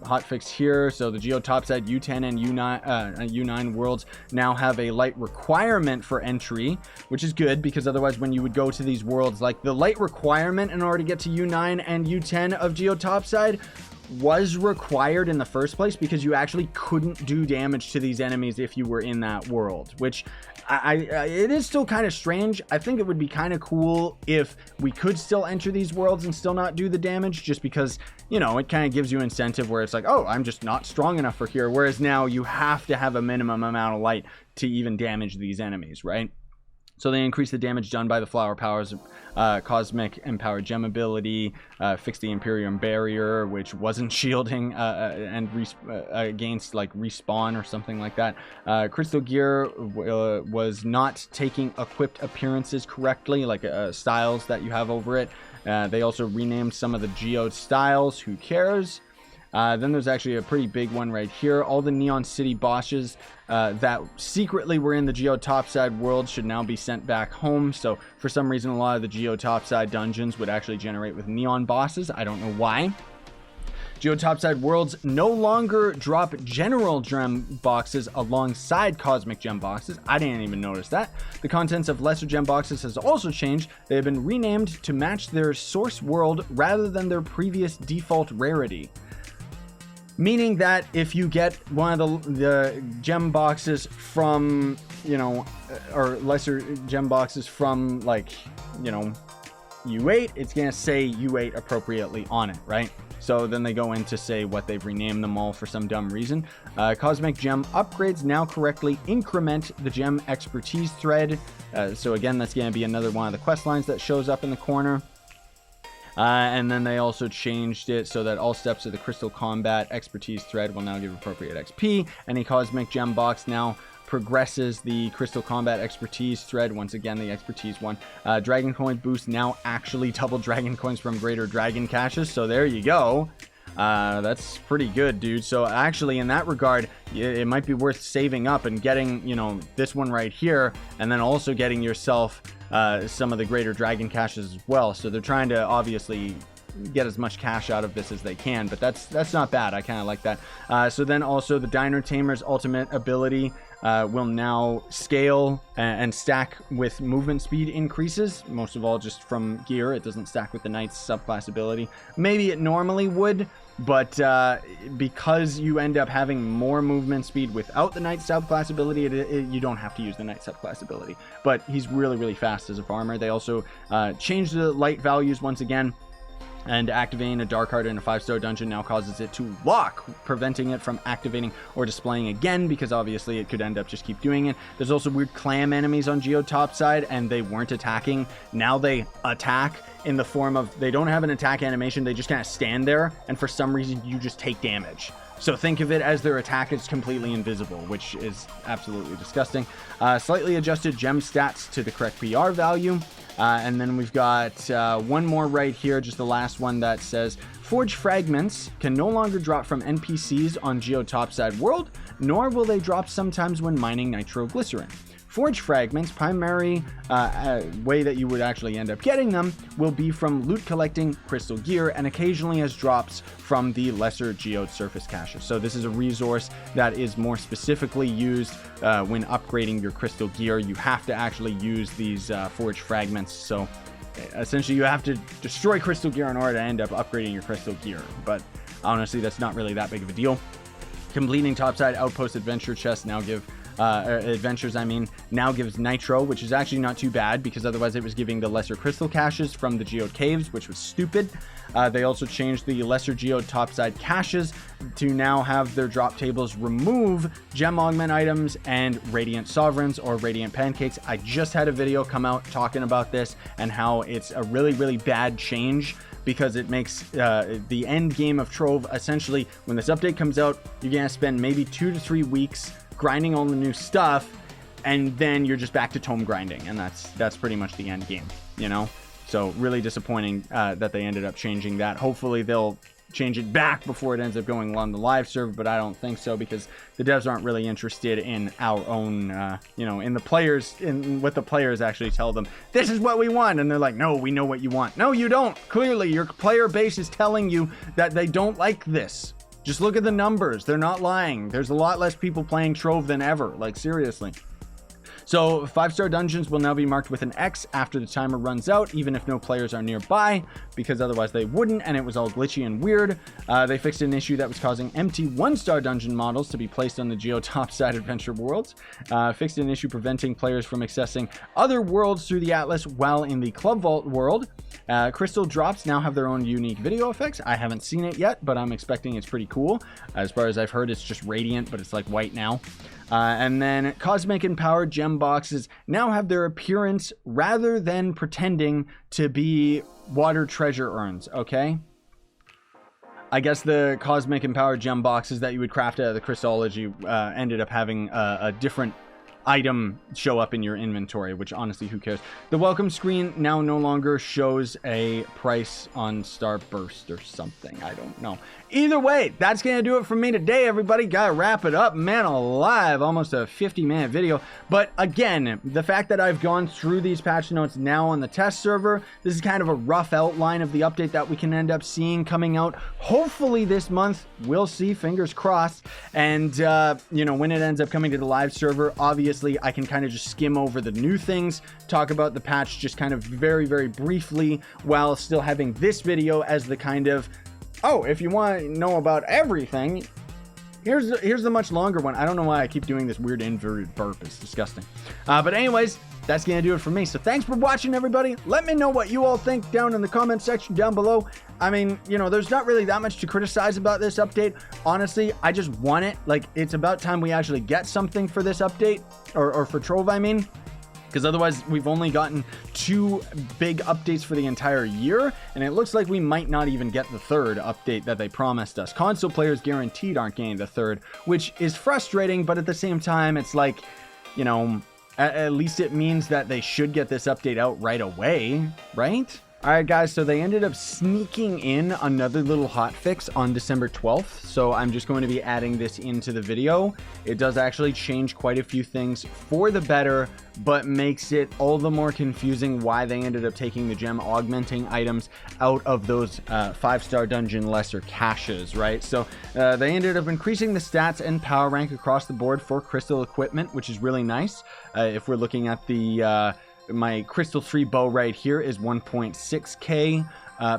hotfix here. So the GEODE topside U10 and U9 worlds now have a light requirement for entry, which is good because otherwise when you would go to these worlds, like the light requirement in order to get to U9 and U10 of GEODE topside was required in the first place because you actually couldn't do damage to these enemies if you were in that world, which it is still kind of strange. I think it would be kind of cool if we could still enter these worlds and still not do the damage, just because, you know, it kind of gives you incentive where it's like, oh, I'm just not strong enough for here, whereas now you have to have a minimum amount of light to even damage these enemies, right? So they increase the damage done by the flower powers, cosmic empowered gem ability, fix the Imperium barrier, which wasn't shielding and against like respawn or something like that. Crystal gear was not taking equipped appearances correctly, like styles that you have over it. They also renamed some of the GEODE styles. Who cares? Then there's actually a pretty big one right here. All the Neon City bosses that secretly were in the GEODE topside world should now be sent back home. So for some reason, a lot of the GEODE topside dungeons would actually generate with neon bosses. I don't know why. GEODE topside worlds no longer drop general gem boxes alongside cosmic gem boxes. I didn't even notice that. The contents of lesser gem boxes has also changed. They have been renamed to match their source world rather than their previous default rarity. Meaning that if you get one of the gem boxes from, you know, or lesser gem boxes from, like, you know, U8, it's going to say U8 appropriately on it, right? So then they go in to say what they've renamed them all for some dumb reason. Cosmic gem upgrades now correctly increment the gem expertise thread. So again, that's going to be another one of the quest lines that shows up in the corner. And then they also changed it so that all steps of the Crystal Combat expertise thread will now give appropriate XP. Any cosmic gem box now progresses the Crystal Combat expertise thread. Once again, the expertise one. Dragon coin boost now actually double dragon coins from greater dragon caches. So there you go. That's pretty good, dude. So actually, in that regard, it might be worth saving up and getting, you know, this one right here, and then also getting yourself some of the greater dragon caches as well. So they're trying to obviously get as much cash out of this as they can, but that's not bad. I kind of like that. So then also the Diner Tamer's ultimate ability will now scale and stack with movement speed increases, most of all just from gear. It doesn't stack with the Knight's subclass ability. Maybe it normally would, but because you end up having more movement speed without the Knight's subclass ability, you don't have to use the Knight's subclass ability. But he's really, really fast as a farmer. They also changed the light values once again. And activating a dark heart in a 5-star dungeon now causes it to lock, preventing it from activating or displaying again, because obviously it could end up just keep doing it. There's also weird clam enemies on GEODE topside, and they weren't attacking. Now they attack in the form of, they don't have an attack animation, they just kind of stand there, and for some reason you just take damage. So think of it as their attack is completely invisible, which is absolutely disgusting. Slightly adjusted gem stats to the correct PR value. And then we've got one more right here, just the last one, that says Forge fragments can no longer drop from NPCs on GEODE topside world, nor will they drop sometimes when mining nitroglycerin. Forge fragments, primary way that you would actually end up getting them, will be from loot collecting, crystal gear, and occasionally as drops from the lesser geode surface caches. So this is a resource that is more specifically used when upgrading your crystal gear. You have to actually use these forge fragments. So essentially you have to destroy crystal gear in order to end up upgrading your crystal gear. But honestly, that's not really that big of a deal. Completing Topside Outpost Adventure chests now give adventures, now gives nitro, which is actually not too bad, because otherwise it was giving the lesser crystal caches from the geode caves, which was stupid. They also changed the lesser geode topside caches to now have their drop tables remove gem augment items and radiant sovereigns or radiant pancakes. I just had a video come out talking about this and how it's a really bad change, because it makes the end game of Trove, essentially when this update comes out, you're gonna spend maybe 2 to 3 weeks grinding all the new stuff, and then you're just back to tome grinding, and that's pretty much the end game, you know. So really disappointing that they ended up changing that. Hopefully they'll change it back before it ends up going on the live server, but I don't think so, because the devs aren't really interested in our own in the players, in what the players actually tell them. This is what we want, and they're like, no, we know what you want. No, you don't. Clearly your player base is telling you that they don't like this. Just look at the numbers. They're not lying. There's a lot less people playing Trove than ever. Like, seriously. So 5-star dungeons will now be marked with an X after the timer runs out, even if no players are nearby, because otherwise they wouldn't, and it was all glitchy and weird. They fixed an issue that was causing empty 1-star dungeon models to be placed on the GEODE topside adventure worlds. Fixed an issue preventing players from accessing other worlds through the Atlas while in the Club Vault world. Crystal drops now have their own unique video effects. I haven't seen it yet, but I'm expecting it's pretty cool. As far as I've heard, it's just radiant, but it's like white now. And then cosmic empowered gem boxes now have their appearance rather than pretending to be water treasure urns, okay? I guess the cosmic empowered gem boxes that you would craft out of the Crystology ended up having a different item show up in your inventory, which honestly, who cares? The welcome screen now no longer shows a price on Starburst or something. I don't know. Either way, that's gonna do it for me today, everybody. Gotta wrap it up. Man alive, almost a 50-minute video. But again, the fact that I've gone through these patch notes now on the test server, this is kind of a rough outline of the update that we can end up seeing coming out hopefully this month. We'll see, fingers crossed. And when it ends up coming to the live server, obviously I can kind of just skim over the new things, talk about the patch just kind of very briefly, while still having this video as the kind of, oh, if you want to know about everything, here's the much longer one. I don't know why I keep doing this weird inverted burp. It's disgusting. But anyways, that's going to do it for me. So thanks for watching, everybody. Let me know what you all think down in the comment section down below. I mean, there's not really that much to criticize about this update. Honestly, I just want it. Like, it's about time we actually get something for this update, or for Trove, I mean. Because otherwise we've only gotten 2 big updates for the entire year, and it looks like we might not even get the 3rd update that they promised us. Console players guaranteed aren't getting the 3rd, which is frustrating, but at the same time, it's like, at least it means that they should get this update out right away, right? Alright guys, so they ended up sneaking in another little hotfix on December 12th, so I'm just going to be adding this into the video. It does actually change quite a few things for the better, but makes it all the more confusing why they ended up taking the gem augmenting items out of those 5-star dungeon lesser caches, right? So they ended up increasing the stats and power rank across the board for crystal equipment, which is really nice. If we're looking at the my crystal 3 bow right here is 1.6k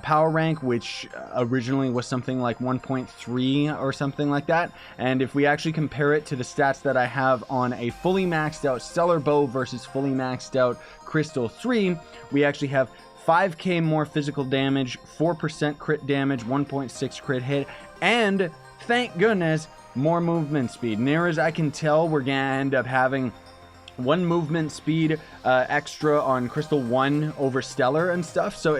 power rank, which originally was something like 1.3 or something like that. And if we actually compare it to the stats that I have on a fully maxed out stellar bow versus fully maxed out crystal 3, we actually have 5k more physical damage, 4% crit damage, 1.6 crit hit, and thank goodness, more movement speed. Near as I can tell, we're gonna end up having 1 movement speed extra on crystal 1 over stellar and stuff. So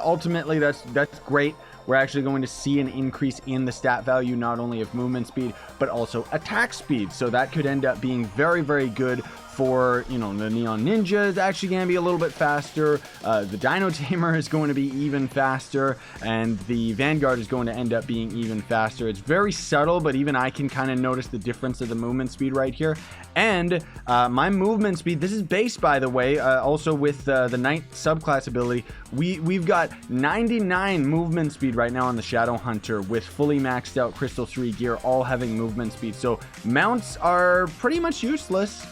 ultimately that's great. We're actually going to see an increase in the stat value, not only of movement speed but also attack speed, so that could end up being very good for, you know, the Neon Ninja is actually going to be a little bit faster. The Dino Tamer is going to be even faster, and the Vanguard is going to end up being even faster. It's very subtle, but even I can kind of notice the difference of the movement speed right here. And my movement speed, this is base, by the way, also with the Knight subclass ability, we've got 99 movement speed right now on the Shadow Hunter with fully maxed out Crystal 3 gear, all having movement speed. So mounts are pretty much useless,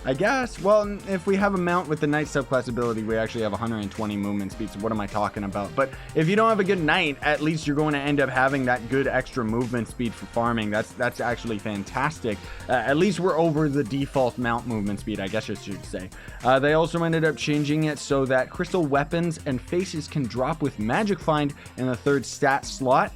I guess. Well, if we have a mount with the Knight subclass ability, we actually have 120 movement speed, so what am I talking about? But if you don't have a good Knight, at least you're going to end up having that good extra movement speed for farming. That's actually fantastic. At least we're over the default mount movement speed, I guess I should say. They also ended up changing it so that crystal weapons and faces can drop with Magic Find in the 3rd stat slot.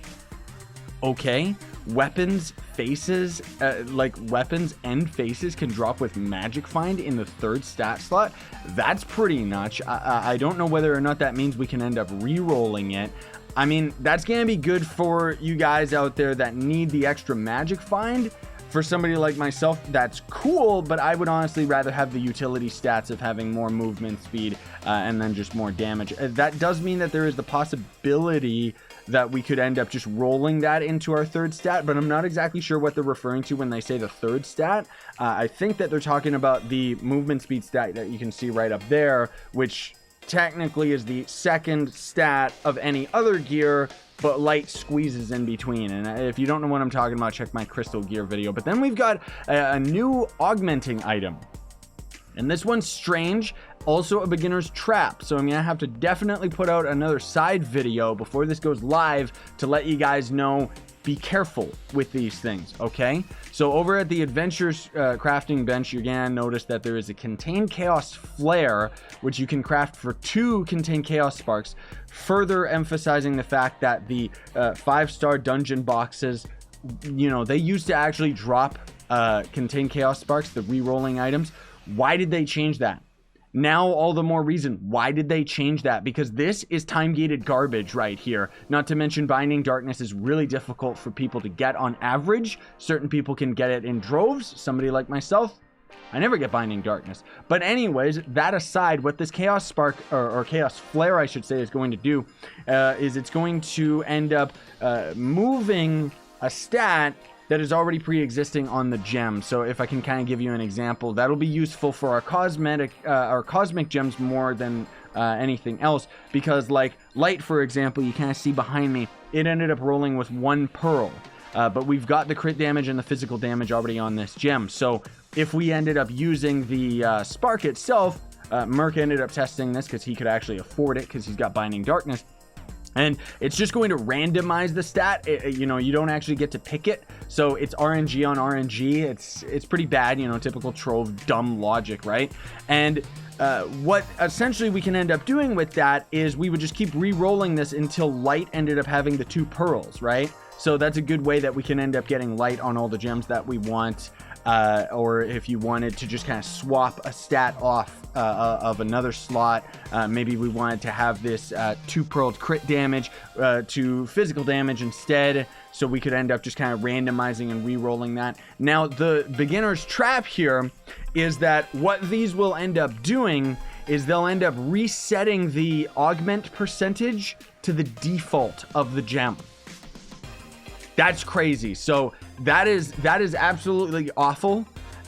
Okay, weapons, faces, like weapons and faces can drop with Magic Find in the 3rd stat slot. That's pretty nuts. I don't know whether or not that means we can end up re-rolling it. I mean, that's going to be good for you guys out there that need the extra Magic Find. For somebody like myself, that's cool, but I would honestly rather have the utility stats of having more movement speed and then just more damage. That does mean that there is the possibility that we could end up just rolling that into our 3rd stat, but I'm not exactly sure what they're referring to when they say the 3rd stat. I think that they're talking about the movement speed stat that you can see right up there, which technically is the 2nd stat of any other gear, but light squeezes in between. And if you don't know what I'm talking about, check my crystal gear video. But then we've got a new augmenting item, and this one's strange, also a beginner's trap. So I'm gonna have to definitely put out another side video before this goes live to let you guys know, be careful with these things, okay? So over at the Adventures crafting bench, you're gonna notice that there is a Contain Chaos Flare, which you can craft for 2 Contain Chaos Sparks, further emphasizing the fact that the 5-star dungeon boxes, you know, they used to actually drop Contain Chaos Sparks, the re-rolling items. Why did they change that? Now all the more reason. Why did they change that? Because this is time-gated garbage right here. Not to mention Binding Darkness is really difficult for people to get on average. Certain people can get it in droves. Somebody like myself, I never get Binding Darkness. But anyways, that aside, what this Chaos Spark, or Chaos Flare, I should say, is going to do is it's going to end up moving a stat that is already pre-existing on the gem. So if I can kind of give you an example, that'll be useful for our cosmic gems more than anything else, because like light, for example, you kind of see behind me, it ended up rolling with 1 pearl, but we've got the crit damage and the physical damage already on this gem. So if we ended up using the spark itself, Merc ended up testing this because he could actually afford it because he's got Binding Darkness. And it's just going to randomize the stat. You know, you don't actually get to pick it. So it's RNG on RNG. It's pretty bad, you know, typical Trove dumb logic, right? And what essentially we can end up doing with that is we would just keep re-rolling this until light ended up having the 2 pearls, right? So that's a good way that we can end up getting light on all the gems that we want. Or if you wanted to just kind of swap a stat off of another slot, maybe we wanted to have this 2 pearled crit damage to physical damage instead, so we could end up just kind of randomizing and re-rolling that. Now the beginner's trap here is that what these will end up doing is they'll end up resetting the augment percentage to the default of the gem. That's crazy. So that is absolutely awful.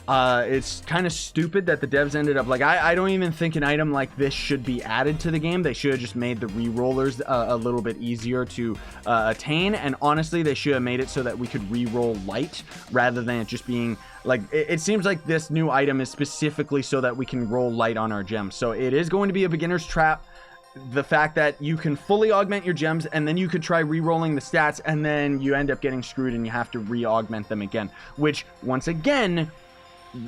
It's kind of stupid that the devs ended up like, I don't even think an item like this should be added to the game. They should have just made the re-rollers a little bit easier to attain, and honestly they should have made it so that we could re-roll light rather than it just being like, it seems like this new item is specifically so that we can roll light on our gems. So it is going to be a beginner's trap. The fact that you can fully augment your gems and then you could try re-rolling the stats and then you end up getting screwed and you have to re-augment them again, which once again,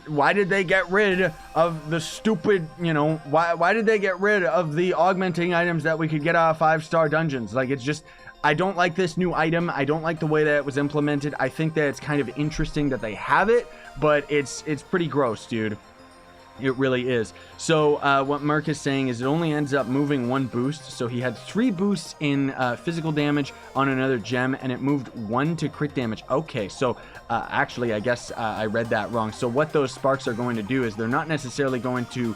why did they get rid of the stupid, you know, why did they get rid of the augmenting items that we could get out of 5-star dungeons? Like, it's just, I don't like this new item. I don't like the way that it was implemented. I think that it's kind of interesting that they have it, but it's pretty gross, dude. It really is. So what Merc is saying is it only ends up moving 1 boost. So he had 3 boosts in physical damage on another gem, and it moved 1 to crit damage. Okay, so actually, I guess I read that wrong. So what those sparks are going to do is they're not necessarily going to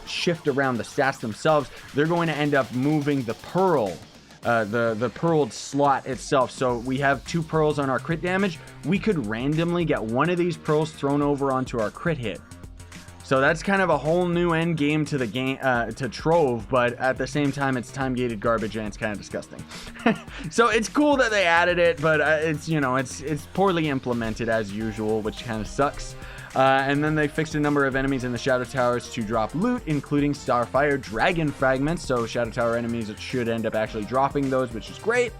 shift around the stats themselves. They're going to end up moving the pearl. The pearled slot itself. So we have 2 pearls on our crit damage. We could randomly get 1 of these pearls thrown over onto our crit hit. So that's kind of a whole new end game to the game, to Trove, but at the same time, it's time-gated garbage and it's kind of disgusting. So it's cool that they added it, but it's, you know, it's poorly implemented as usual, which kind of sucks. And then they fixed a number of enemies in the Shadow Towers to drop loot, including Starfire Dragon Fragments. So Shadow Tower enemies should end up actually dropping those, which is great.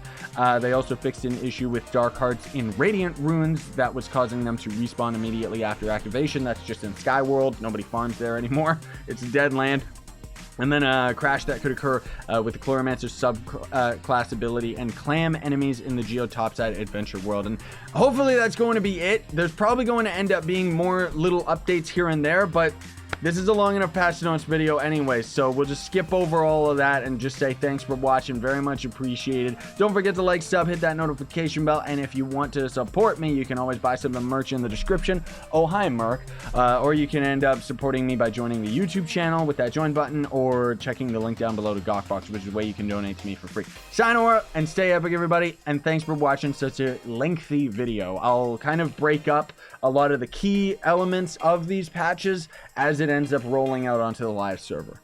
They also fixed an issue with Dark Hearts in Radiant Runes that was causing them to respawn immediately after activation. That's just in Skyworld. Nobody farms there anymore. It's a dead land. And then a crash that could occur with the Chloromancer subclass ability and Clam Enemies in the GEODE Topside Adventure World. And hopefully that's going to be it. There's probably going to end up being more little updates here and there, but this is a long enough patch notes video anyway, so we'll just skip over all of that and just say thanks for watching. Very much appreciated. Don't forget to like, sub, hit that notification bell, and if you want to support me, you can always buy some of the merch in the description. Oh, hi, Merc. Or you can end up supporting me by joining the YouTube channel with that join button, or checking the link down below to Gawkbox, which is a way you can donate to me for free. Sayonara, and stay epic, everybody, and thanks for watching such a lengthy video. I'll kind of break up a lot of the key elements of these patches as it ends up rolling out onto the live server.